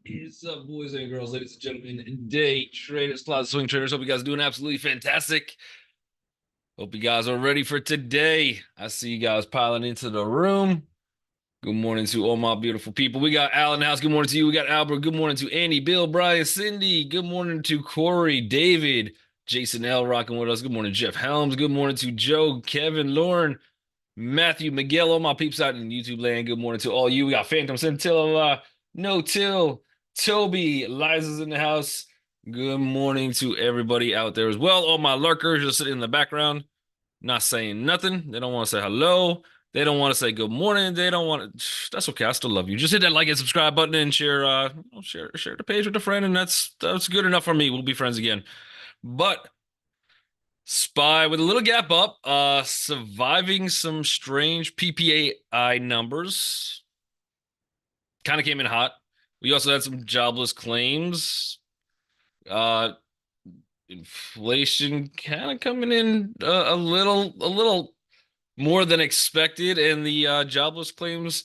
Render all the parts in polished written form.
What's up, boys and girls, ladies and gentlemen, day traders, cloud swing traders? Hope you guys are doing absolutely fantastic. Hope you guys are ready for today. I see you guys piling into the room. Good morning to all my beautiful people. We got Alan House. Good morning to you. We got Albert. Good morning to Andy, Bill, Brian, Cindy. Good morning to Corey, David, Jason L. rocking with us. Good morning, Jeff Helms. Good morning to Joe, Kevin, Lauren, Matthew, Miguel, all my peeps out in YouTube land. Good morning to all you. We got Phantom Scintilla, No Till, Toby, Liza's in the house. Good morning to everybody out there as well. All my lurkers just sitting in the background, not saying nothing. They don't want to say hello. They don't want to say good morning. They don't want to. That's okay. I still love you. Just hit that like and subscribe button and share. Share the page with a friend, and that's good enough for me. We'll be friends again. But SPY with a little gap up, surviving some strange PPAI numbers. Kind of came in hot. We also had some jobless claims. Uh, Inflation kind of coming in a little more than expected, and the jobless claims,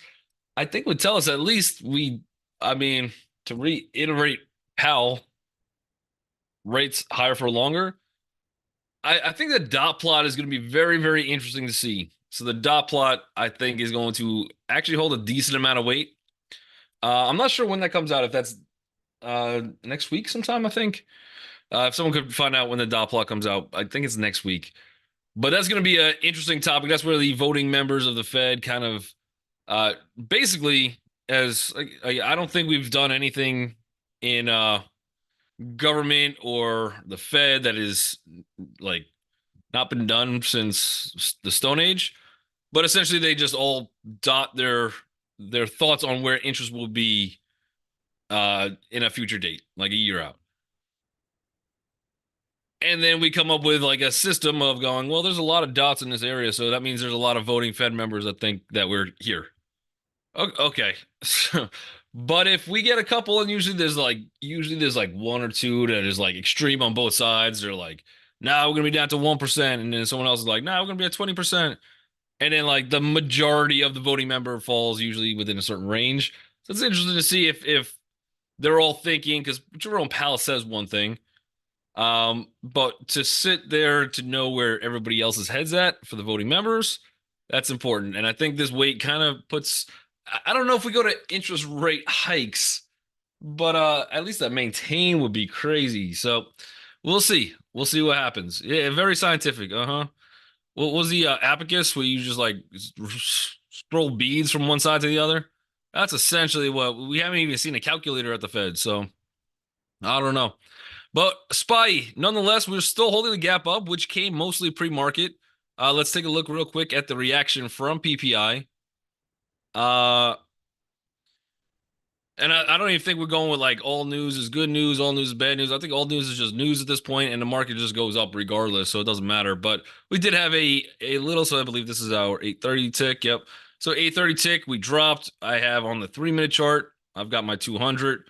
I think, would tell us at least I mean, to reiterate Powell, rates higher for longer. I think the dot plot is going to be very, very interesting to see. So the dot plot, I think, is going to actually hold a decent amount of weight. I'm not sure when that comes out. If that's next week sometime, I think. If someone could find out when the dot plot comes out, I think it's next week. But that's going to be an interesting topic. That's where the voting members of the Fed kind of basically, as I don't think we've done anything in government or the Fed that is like not been done since the Stone Age. But essentially, they just all dot their thoughts on where interest will be in a future date, like a year out. And then we come up with like a system of going, well, there's a lot of dots in this area, so that means there's a lot of voting Fed members that think that we're here. Okay. But if we get a couple, and usually there's like one or two that is like extreme on both sides. They're like, nah, we're gonna be down to 1%, and then someone else is like, nah, we're gonna be at 20%. And then like the majority of the voting member falls usually within a certain range. So it's interesting to see if they're all thinking, because Jerome Powell says one thing. But to sit there to know where everybody else's head's at for the voting members, that's important. And I think this weight kind of puts, I don't know if we go to interest rate hikes, but at least that maintain would be crazy. So we'll see. We'll see what happens. Yeah, very scientific. Uh-huh. What was the abacus where you just like scroll beads from one side to the other? That's essentially what we haven't even seen a calculator at the Fed. So I don't know. But SPY, nonetheless, we're still holding the gap up, which came mostly pre-market. Let's take a look real quick at the reaction from PPI. And I don't even think we're going with like all news is good news, all news is bad news. I think all news is just news at this point, and the market just goes up regardless, so it doesn't matter. But we did have a little, so I believe this is our 830 tick. Yep. So 830 tick, we dropped. I have on the 3-minute chart, I've got my 200.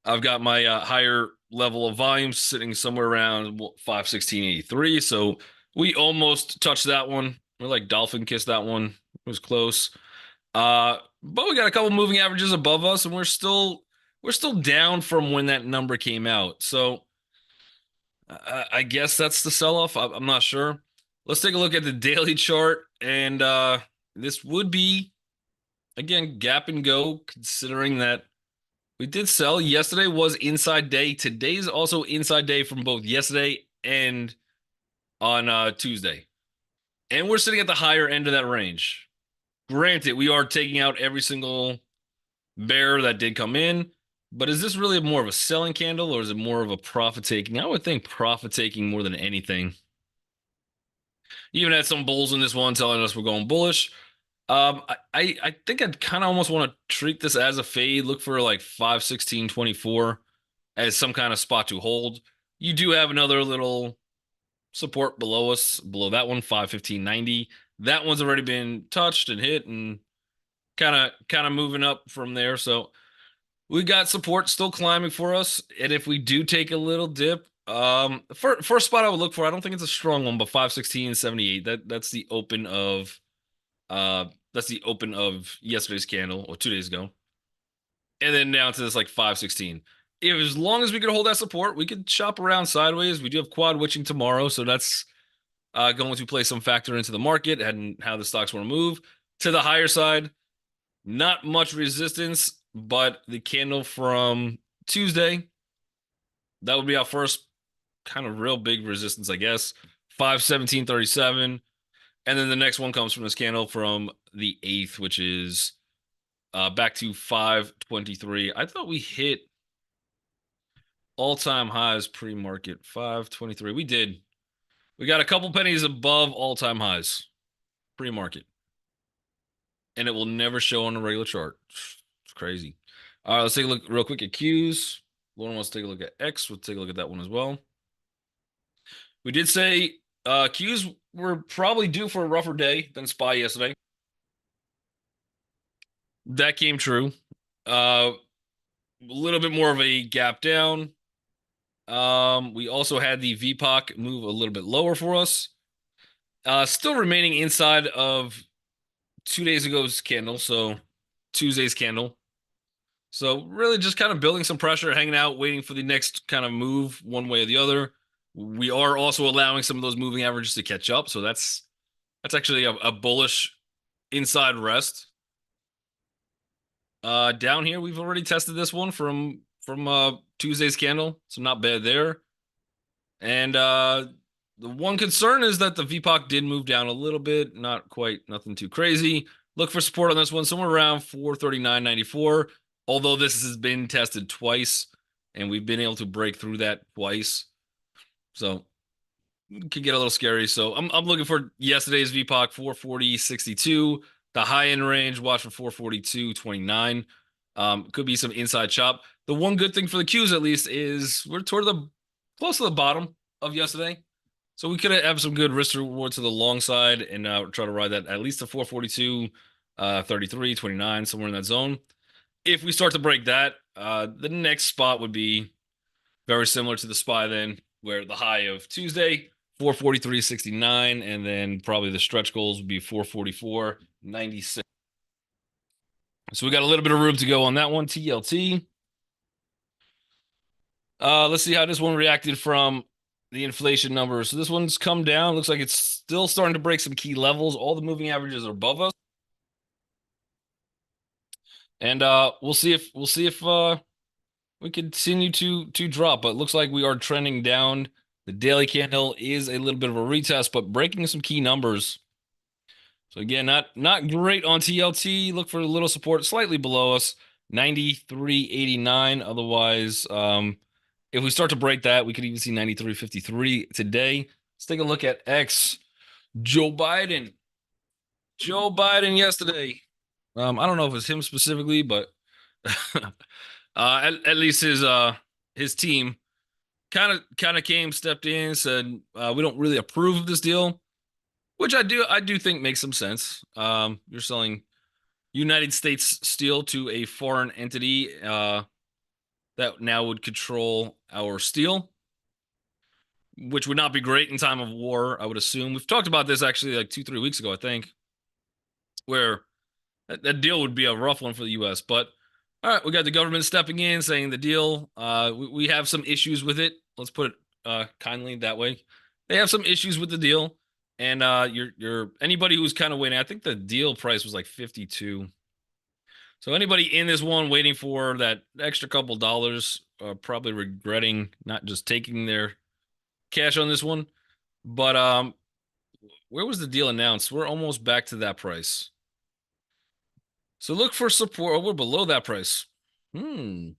I've got my higher level of volume sitting somewhere around 516.83. So we almost touched that one. We're like dolphin kissed that one. It was close. But we got a couple moving averages above us, and we're still down from when that number came out. So I guess that's the sell-off. I'm not sure. Let's take a look at the daily chart, and this would be again gap and go, considering that we did sell. Yesterday was inside day. Today's also inside day from both yesterday and on Tuesday, and we're sitting at the higher end of that range. Granted, we are taking out every single bear that did come in, but is this really more of a selling candle or is it more of a profit taking? I would think profit taking more than anything. Even had some bulls in this one telling us we're going bullish. I think I'd kind of almost want to treat this as a fade. Look for like 516.24 as some kind of spot to hold. You do have another little support below us, below that one, 515.90. That one's already been touched and hit and kind of moving up from there. So we got support still climbing for us. And if we do take a little dip, first spot I would look for, I don't think it's a strong one, but 516.78. That's the open of yesterday's candle or 2 days ago. and then down to this like 516. If as long as we could hold that support, we could shop around sideways. We do have quad witching tomorrow, so that's going to play some factor into the market and how the stocks want to move. To the higher side, not much resistance, but the candle from Tuesday, that would be our first kind of real big resistance, I guess. 517.37. And then the next one comes from this candle from the 8th, which is back to 523. I thought we hit all-time highs pre-market. 523. We did. We got a couple pennies above all-time highs pre-market. And it will never show on a regular chart. It's crazy. All right, let's take a look real quick at Qs. Lauren wants to take a look at X. We'll take a look at that one as well. We did say Qs were probably due for a rougher day than SPY yesterday. That came true. A little bit more of a gap down. We also had the VPOC move a little bit lower for us. Still remaining inside of 2 days ago's candle, so Tuesday's candle. So really just kind of building some pressure, hanging out, waiting for the next kind of move one way or the other. We are also allowing some of those moving averages to catch up, so that's actually a bullish inside rest. Down here, we've already tested this one from Tuesday's candle, so not bad there. And the one concern is that the VPOC did move down a little bit, not quite, nothing too crazy. Look for support on this one, somewhere around 439.94. Although this has been tested twice, and we've been able to break through that twice, so it could get a little scary. So I'm looking for yesterday's VPOC 440.62. The high end range, watch for 442.29. Could be some inside chop. The one good thing for the Qs, at least, is we're toward the close to the bottom of yesterday. So we could have some good risk reward to the long side and try to ride that at least to 442, 33, 29, somewhere in that zone. If we start to break that, the next spot would be very similar to the SPY then, where the high of Tuesday, 443.69, and then probably the stretch goals would be 444.96. So we got a little bit of room to go on that one. TLT. Let's see how this one reacted from the inflation numbers. So this one's come down. Looks like it's still starting to break some key levels. All the moving averages are above us. And we'll see if we continue to drop, but it looks like we are trending down. The daily candle is a little bit of a retest, but breaking some key numbers. So again, not great on TLT. Look for a little support slightly below us, 93.89. Otherwise, if we start to break that, we could even see 93.53 today. Let's take a look at X. Joe Biden yesterday. I don't know if it's him specifically, but at least his team kind of came, stepped in, said we don't really approve of this deal, which I do think makes some sense. You're selling United States steel to a foreign entity that now would control our steel, which would not be great in time of war, I would assume. We've talked about this actually like 2-3 weeks ago, I think, where that deal would be a rough one for the U.S. But all right, we got the government stepping in, saying the deal. We have some issues with it. Let's put it kindly that way. They have some issues with the deal, and you're anybody who's kind of waiting. I think the deal price was like 52. So anybody in this one waiting for that extra couple dollars, probably regretting not just taking their cash on this one. But where was the deal announced? We're almost back to that price. So look for support. Oh, we're below that price. We're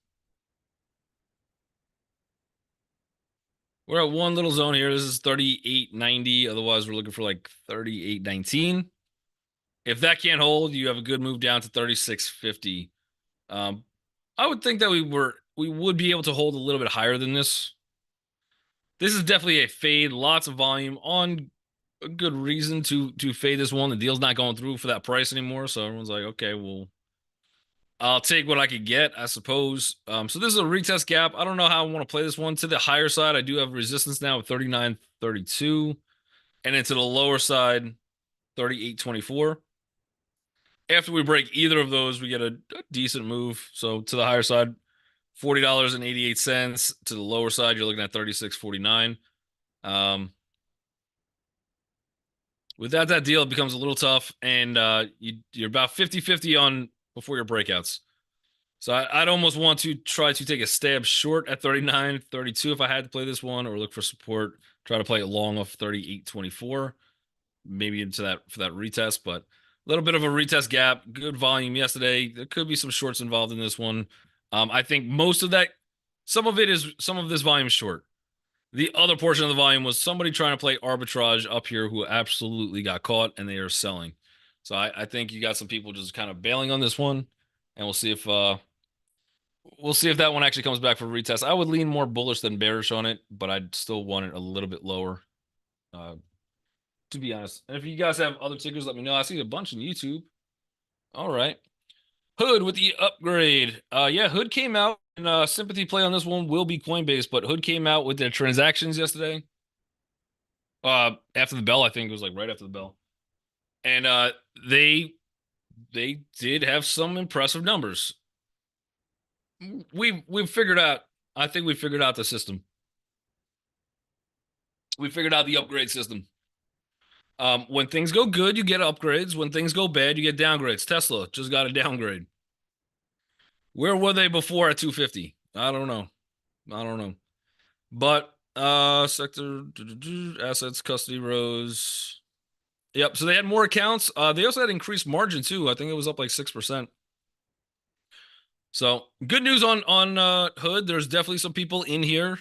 at one little zone here. This is 38.90. Otherwise, we're looking for like 38.19. If that can't hold, you have a good move down to 36.50. I would think that we would be able to hold a little bit higher than this. This is definitely a fade. Lots of volume on a good reason to fade this one. The deal's not going through for that price anymore, so everyone's like, okay, well, I'll take what I could get, I suppose. So this is a retest gap. I don't know how I want to play this one. To the higher side, I do have resistance now of 39.32, and then to the lower side, 38.24. After we break either of those, we get a decent move. So to the higher side, $40.88. To the lower side, you're looking at 36.49. Um, Without that deal, it becomes a little tough, and you're about 50-50 on before your breakouts. So I'd almost want to try to take a stab short at 39.32 if I had to play this one, or look for support. Try to play it long off 38.24, maybe into that for that retest. But a little bit of a retest gap. Good volume yesterday. There could be some shorts involved in this one. I think most of that, some of this volume is short. The other portion of the volume was somebody trying to play arbitrage up here who absolutely got caught and they are selling. So I think you got some people just kind of bailing on this one, and we'll see if that one actually comes back for retest. I would lean more bullish than bearish on it, but I'd still want it a little bit lower, uh, to be honest. And if you guys have other tickers, let me know. I see a bunch on YouTube. All right. Hood with the upgrade. Yeah, Hood came out, and sympathy play on this one will be Coinbase, but Hood came out with their transactions yesterday. After the bell, I think it was like right after the bell. And they did have some impressive numbers. We've figured out, I think we figured out the system. We figured out the upgrade system. When things go good, you get upgrades. When things go bad, you get downgrades. Tesla just got a downgrade. Where were they before at 250? I don't know. I don't know. But sector assets custody rose. Yep. So they had more accounts. They also had increased margin too. I think it was up like 6%. So good news on Hood. There's definitely some people in here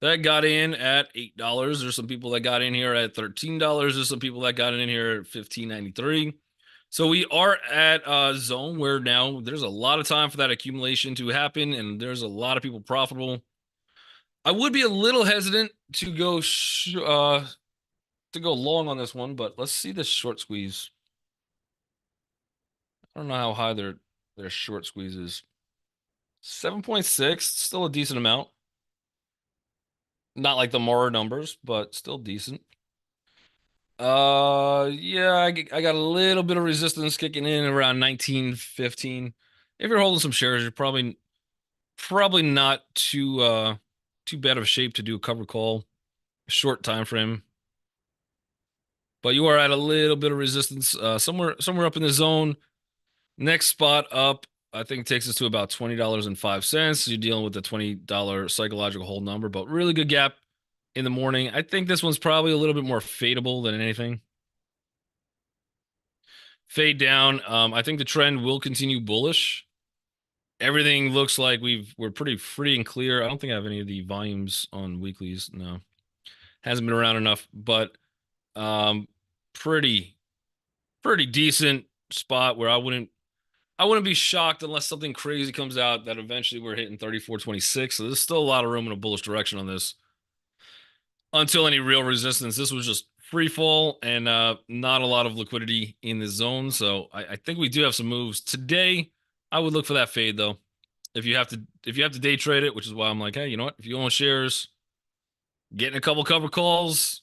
that got in at $8. There's some people that got in here at $13. There's some people that got in here at $15.93. So we are at a zone where now there's a lot of time for that accumulation to happen, and there's a lot of people profitable. I would be a little hesitant to go long on this one, but let's see this short squeeze. I don't know how high their short squeeze is. 7.6, still a decent amount. Not like the Mara numbers, but still decent. Yeah, I got a little bit of resistance kicking in around 19.15. If you're holding some shares, you're probably not too bad of a shape to do a cover call, short time frame. But you are at a little bit of resistance, somewhere up in the zone. Next spot up, I think takes us to about $20.05. You're dealing with the $20 psychological hold number, but really good gap in the morning. I think this one's probably a little bit more fadeable than anything. Fade down. I think the trend will continue bullish. Everything looks like we're pretty free and clear. I don't think I have any of the volumes on weeklies. No, hasn't been around enough, but um, pretty decent spot where I wouldn't be shocked unless something crazy comes out that eventually we're hitting 34.26. So there's still a lot of room in a bullish direction on this until any real resistance. This was just free fall and not a lot of liquidity in the zone. So I think we do have some moves today. I would look for that fade though. If you have to day trade it, which is why I'm like, hey, you know what? If you own shares, getting a couple cover calls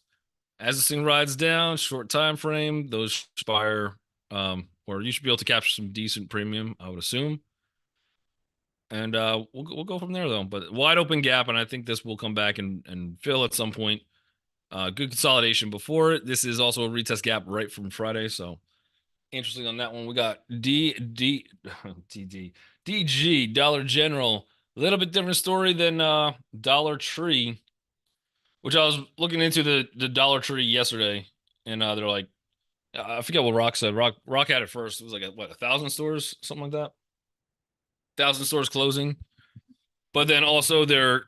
as this thing rides down, short time frame, those expire, or you should be able to capture some decent premium, I would assume. And we'll go from there though. But wide open gap, and I think this will come back and fill at some point. Good consolidation before it. This is also a retest gap right from Friday, so interesting on that one. We got DG Dollar General. A little bit different story than Dollar Tree, which I was looking into the Dollar Tree yesterday, and they're like, I forget what Rock said. Rock had it first. It was like 1,000 stores, something like that. 1,000 stores closing, but then also they're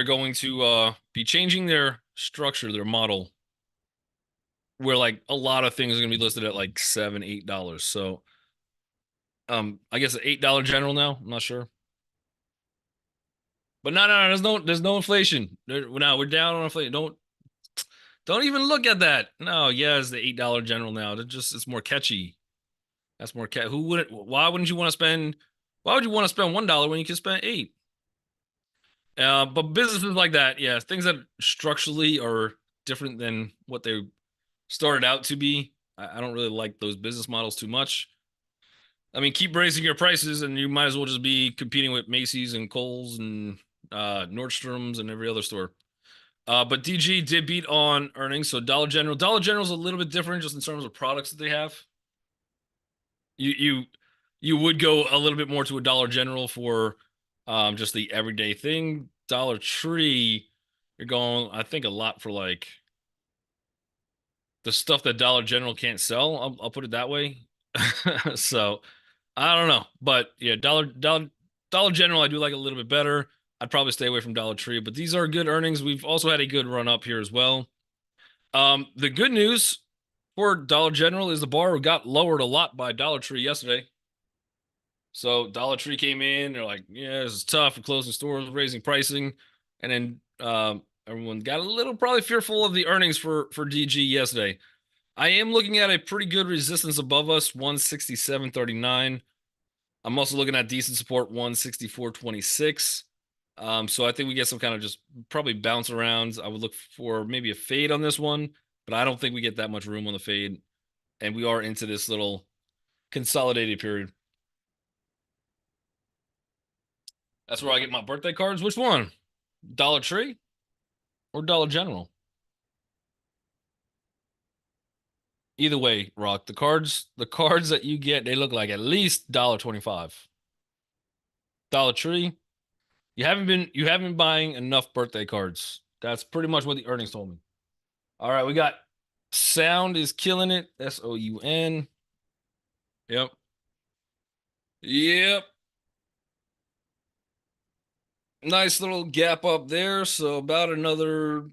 going to be changing their structure, their model, where like a lot of things are gonna be listed at like $7, $8. So I guess an $8 general now. I'm not sure. But no, there's no inflation. No, we're down on inflation. Don't even look at that. No, yeah, it's the $8 general now. It's more catchy. That's more cat. Why wouldn't you want to spend? Why would you want to spend $1 when you can spend $8? But businesses like that, yeah, things that structurally are different than what they started out to be. I don't really like those business models too much. I mean, keep raising your prices, and you might as well just be competing with Macy's and Kohl's and Nordstrom's and every other store. But DG did beat on earnings, so Dollar General's a little bit different just in terms of products that they have. You you you would go a little bit more to a Dollar General for just the everyday thing. Dollar Tree, you're going, I think, a lot for like the stuff that Dollar General can't sell. I'll put it that way. So I don't know, but yeah, Dollar General I do like a little bit better. I'd probably stay away from Dollar Tree, but these are good earnings. We've also had a good run up here as well. The good news for Dollar General is the bar got lowered a lot by Dollar Tree yesterday. So Dollar Tree came in, they're like, yeah, this is tough. We're closing stores, raising pricing, and then everyone got a little probably fearful of the earnings for DG yesterday. I am looking at a pretty good resistance above us, 167.39. I'm also looking at decent support, 164.26. So I think we get some kind of just probably bounce arounds. I would look for maybe a fade on this one, but I don't think we get that much room on the fade. And we are into this little consolidated period. That's where I get my birthday cards. Which one? Dollar Tree or Dollar General? Either way, Rock. The cards that you get, they look like at least $1.25. Dollar Tree, you haven't been buying enough birthday cards. That's pretty much what the earnings told me. All right, we got Sound is killing it. Soun. Yep. Yep. Nice little gap up there. So about another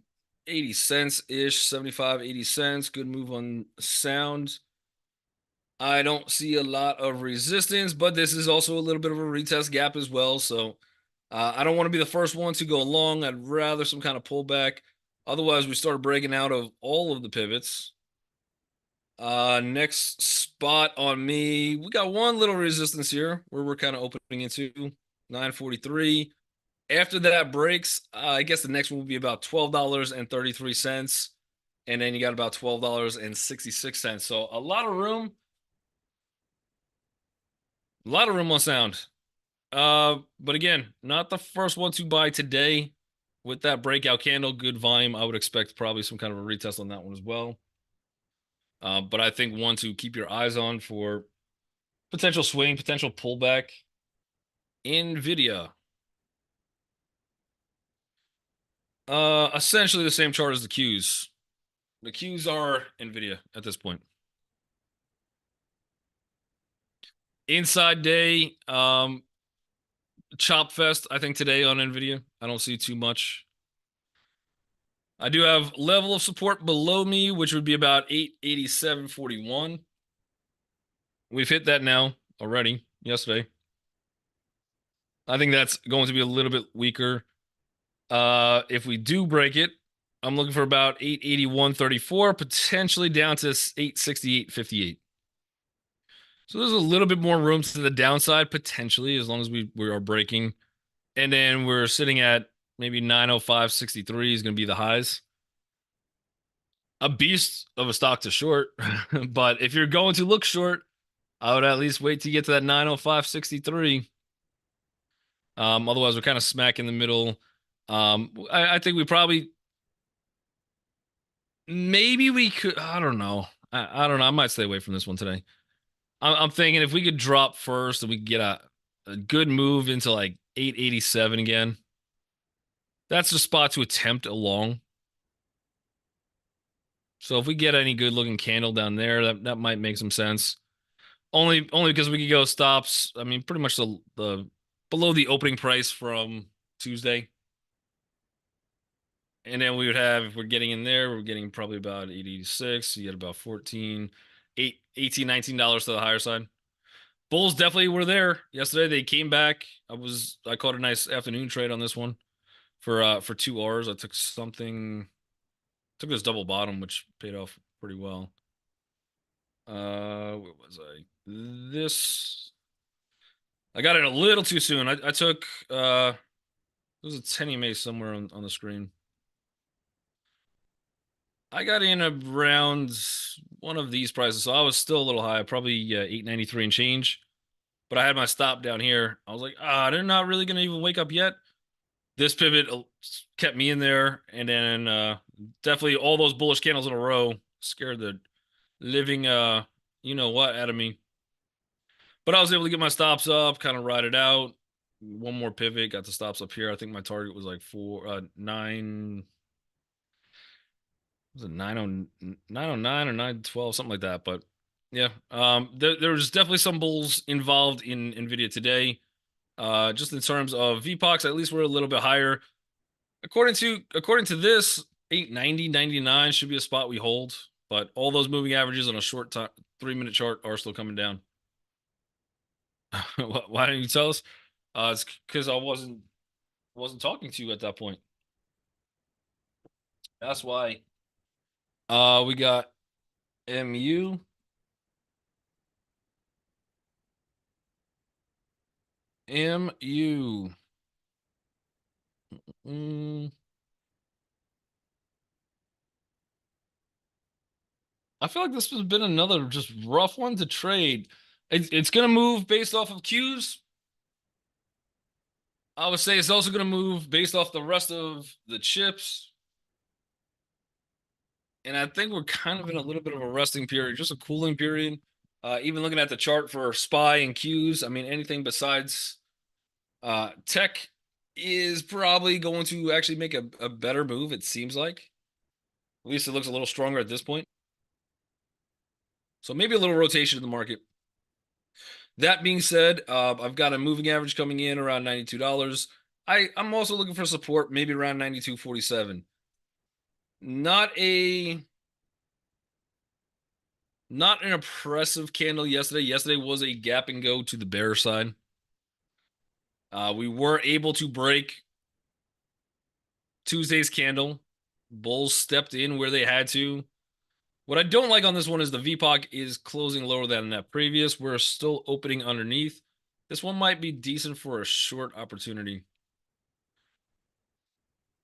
80 cents ish, 75, 80 cents. Good move on Sound. I don't see a lot of resistance, but this is also a little bit of a retest gap as well. So I don't want to be the first one to go long. I'd rather some kind of pullback. Otherwise, we start breaking out of all of the pivots. Next spot on me, we got one little resistance here where we're kind of opening into 943. After that breaks, I guess the next one will be about $12.33. And then you got about $12.66. So a lot of room on Sound. But again, not the first one to buy today. With that breakout candle, good volume. I would expect probably some kind of a retest on that one as well. But I think one to keep your eyes on for potential swing, potential pullback. Nvidia. Essentially the same chart as the Qs. The Qs are Nvidia at this point. Inside day, chop fest, I think today on Nvidia. I don't see too much. I do have level of support below me, which would be about 887.41. We've hit that now already yesterday. I think that's going to be a little bit weaker. If we do break it, I'm looking for about 881.34, potentially down to 868.58. So there's a little bit more room to the downside potentially, as long as we are breaking. And then we're sitting at maybe 905.63 is going to be the highs. A beast of a stock to short, but if you're going to look short, I would at least wait to get to that 905.63. Otherwise, we're kind of smack in the middle. I think we probably maybe we could. I don't know. I don't know. I might stay away from this one today. I'm thinking if we could drop first and we could get a good move into like 887 again, that's the spot to attempt a long. So if we get any good looking candle down there, that might make some sense. Only because we could go stops. I mean, pretty much the below the opening price from Tuesday. And then we would have, if we're getting in there, we're getting probably about 886. You get about 14, 8, 18, $19 to the higher side. Bulls definitely were there yesterday. They came back. I caught a nice afternoon trade on this one for 2 hours. I took this double bottom, which paid off pretty well. Where was I? This I got it a little too soon. I took there's a 10 EMA somewhere on the screen. I got in around one of these prices, so I was still a little high, probably 893 and change. but I had my stop down here. I was like, ah, they're not really gonna even wake up yet. This pivot kept me in there, and then definitely all those bullish candles in a row scared the living you know what out of me. But I was able to get my stops up, kind of ride it out. One more pivot, got the stops up here. I think my target was like 9, was it 909 or 912, something like that. But yeah, there was definitely some bulls involved in Nvidia today. Just in terms of VPOX, at least we're a little bit higher. According to this, 890.99 should be a spot we hold. But all those moving averages on a short time 3-minute chart are still coming down. Why don't you tell us? It's because I wasn't talking to you at that point. That's why. We got MU. MU. Mm, I feel like this has been another just rough one to trade. It's going to move based off of cues. I would say it's also going to move based off the rest of the chips. And I think we're kind of in a little bit of a resting period, just a cooling period. Even looking at the chart for SPY and cues, I mean, anything besides tech is probably going to actually make a better move, it seems like. At least it looks a little stronger at this point. So maybe a little rotation in the market. That being said, I've got a moving average coming in around $92. I'm also looking for support, maybe around 92.47. Not a not an impressive candle yesterday. Yesterday was a gap and go to the bear side. We were able to break Tuesday's candle. Bulls stepped in where they had to. What I don't like on this one is the VPOC is closing lower than that previous. We're still opening underneath. This one might be decent for a short opportunity.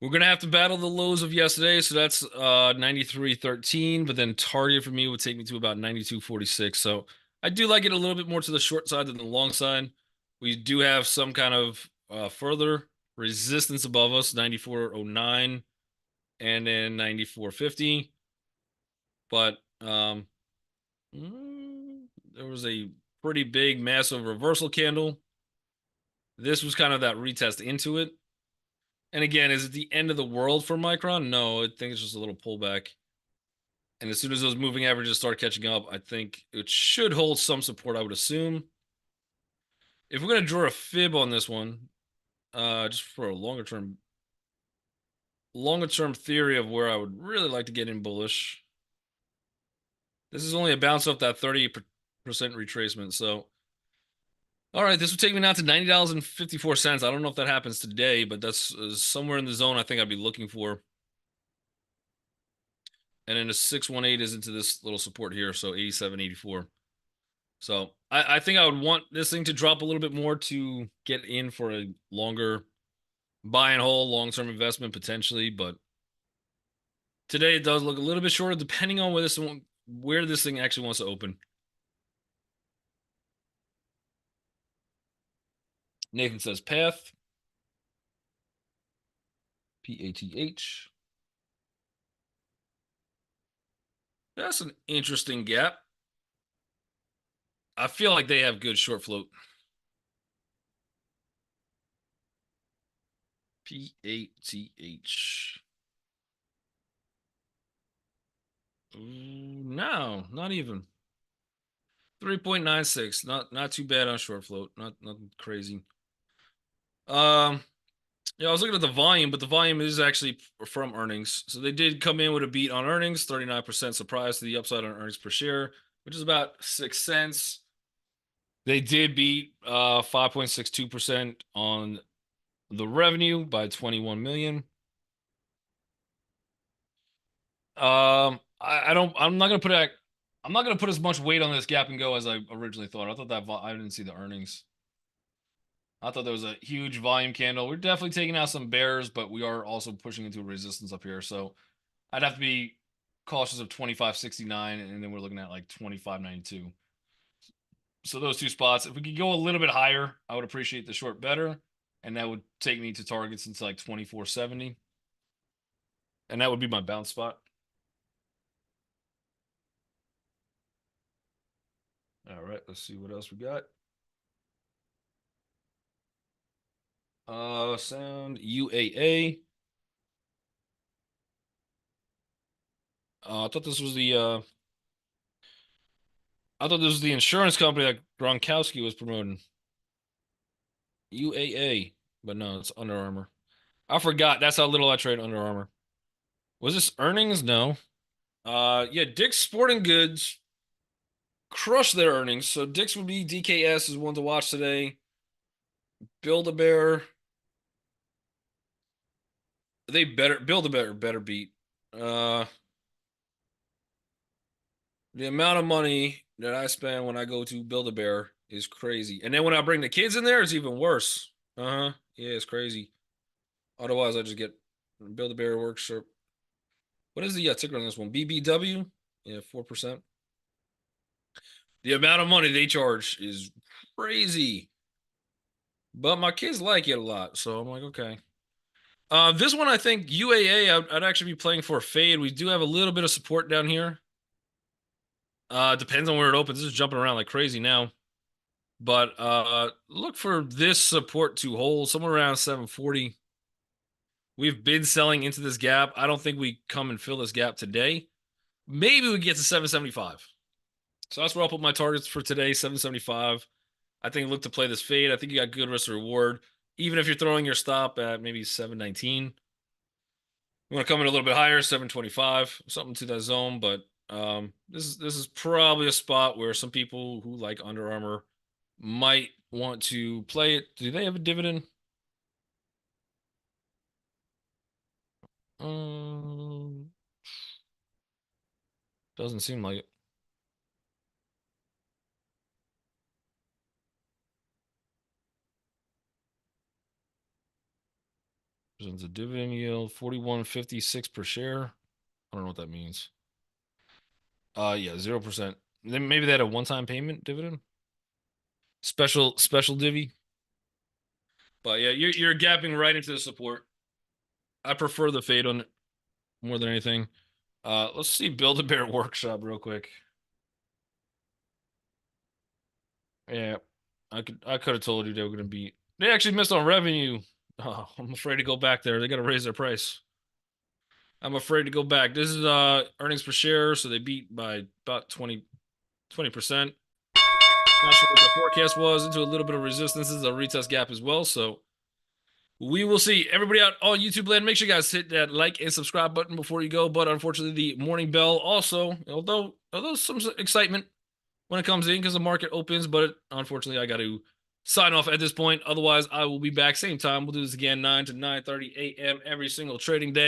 We're going to have to battle the lows of yesterday. So that's 93.13. But then target for me would take me to about 92.46. So I do like it a little bit more to the short side than the long side. We do have some kind of further resistance above us, 94.09 and then 94.50. But there was a pretty big, massive reversal candle. This was kind of that retest into it. And again, is it the end of the world for Micron? No, I think it's just a little pullback. And as soon as those moving averages start catching up, I think it should hold some support, I would assume. If we're going to draw a fib on this one, just for a longer term theory of where I would really like to get in bullish. This is only a bounce off that 30% retracement. So, all right, this would take me now to $90.54. I don't know if that happens today, but that's somewhere in the zone I think I'd be looking for. And then a 618 is into this little support here, so 87.84. So I think I would want this thing to drop a little bit more to get in for a longer buy and hold, long-term investment potentially, but today it does look a little bit shorter depending on where this thing actually wants to open. Nathan says path. PATH. That's an interesting gap. I feel like they have good short float. PATH. No, not even. 3.96. Not too bad on short float. Nothing crazy. Yeah, I was looking at the volume, but the volume is actually from earnings. So they did come in with a beat on earnings, 39% surprise to the upside on earnings per share, which is about 6 cents. They did beat 5.62% on the revenue by 21 million. I'm not gonna put as much weight on this gap and go as I originally thought. I thought that I didn't see the earnings. I thought there was a huge volume candle. We're definitely taking out some bears, but we are also pushing into a resistance up here. So I'd have to be cautious of 25.69, and then we're looking at like 25.92. So those two spots. If we could go a little bit higher, I would appreciate the short better, and that would take me to targets into like 2470, and that would be my bounce spot. All right, let's see what else we got. Sound UAA. I thought this was the I thought this was the insurance company that Gronkowski was promoting. UAA, but no, it's Under Armour. I forgot. That's how little I trade Under Armour. Was this earnings? No. Yeah, Dick's Sporting Goods crushed their earnings. So Dick's would be DKS is one to watch today. Build-A-Bear. They better Build-A-Bear better beat. Uh, the amount of money that I spend when I go to Build-A-Bear is crazy. And then when I bring the kids in there, it's even worse. Uh-huh. Yeah, it's crazy. Otherwise, I just get Build-A-Bear workshop. What is the ticker on this one? BBW? Yeah, 4%. The amount of money they charge is crazy. But my kids like it a lot, so I'm like, okay. This one, I think UAA, I'd actually be playing for a fade. We do have a little bit of support down here. Depends on where it opens. This is jumping around like crazy now. But look for this support to hold somewhere around 740. We've been selling into this gap. I don't think we come and fill this gap today. Maybe we get to 775. So that's where I'll put my targets for today, 775. I think look to play this fade. I think you got good risk reward. Even if you're throwing your stop at maybe 719. You want to come in a little bit higher, 725, something to that zone. But this is probably a spot where some people who like Under Armour might want to play it. Do they have a dividend? Um, doesn't seem like it. Presents a dividend yield 41.56 per share. I don't know what that means. Yeah, 0%. Then maybe they had a one-time payment dividend. Special divvy. But yeah, you're gapping right into the support. I prefer the fade on it more than anything. Let's see Build-A-Bear Workshop real quick. Yeah, I could have told you they were gonna beat. They actually missed on revenue. Oh, I'm afraid to go back there. They gotta raise their price. I'm afraid to go back. This is earnings per share, so they beat by about 20%. Not sure what the forecast was. Into a little bit of resistance. This is a retest gap as well, so we will see. Everybody out on YouTube land, make sure you guys hit that like and subscribe button before you go. But unfortunately, the morning bell also, although some excitement when it comes in because the market opens, but unfortunately, I got to sign off at this point. Otherwise, I will be back same time. We'll do this again 9 to 9:30 a.m. every single trading day.